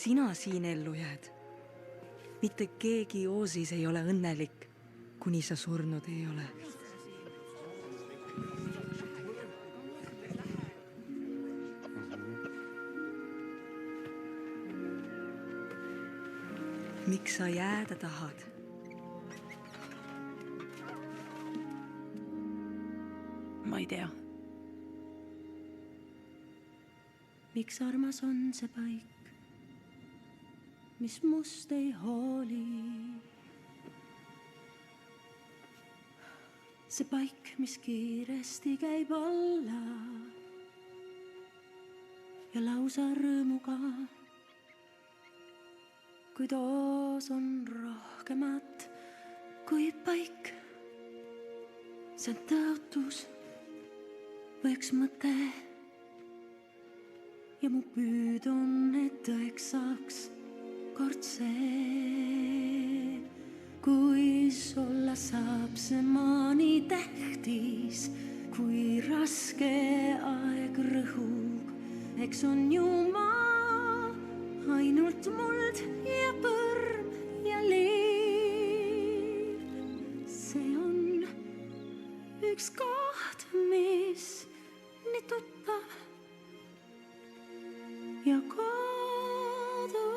sina siin ellu jääd. Mitte keegi Oosis ei ole õnnelik, kuni sa surnud ei ole. Miks sa jääda tahad? Ma ei tea. Miks armas on see paik, mis must ei hooli? See paik, mis kiiresti käib alla ja lausa rõõmuga, kuid oos on rohkemat kui paik. See on tõotus või üks mõte ja mu püüd on, et tõeks saaks kord see. Kuis olla saab see maa nii tähtis, kui raske aeg rõhub, eks on ju maa ainult muld ja põrm ja liiv. See on üks koht, mis nii tuttav ja kodu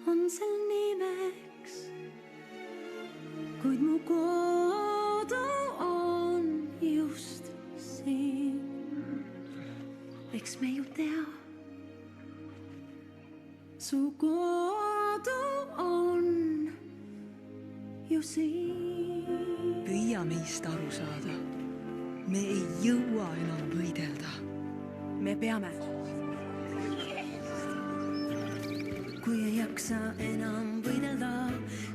on sel nimeks, kuid mu kodu on just siin. Eks me ju tea, su kodu on ju siin. Püüa meist aru saada. Me ei jõua enam võidelda. Me peame. Kui ei jaksa enam võidelda,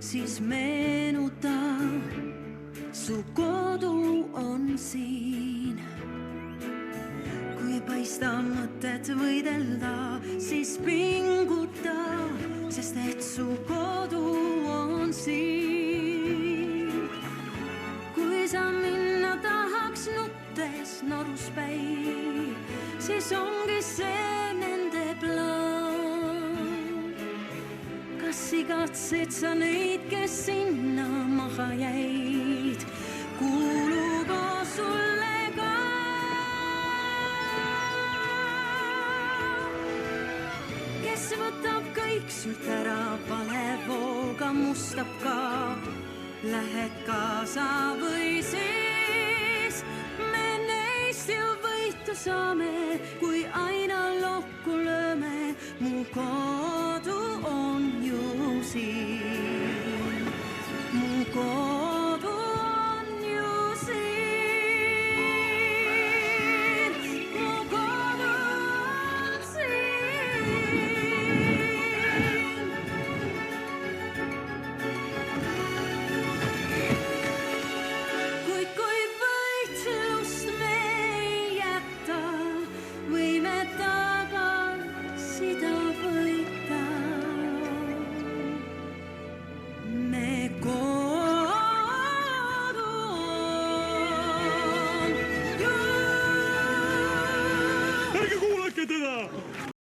siis meenuta, su kodu on siin. Kui ei paista mõtet võidelda, siis pinguta, sest et su kodu on siin. Kui sa minna tahaks nuttes noruspäi, siis ongi see nende plaan. Kas igatsed sa neid, kes sinna maha jäid, kuulugu sulle ka? Kes võtab kõik sult ära, vale vooga mustab ka, lähed kaasa või siis me neist ju võitu saame, kui aina lokku lööme. Mu kodu on ju siin, mu kodu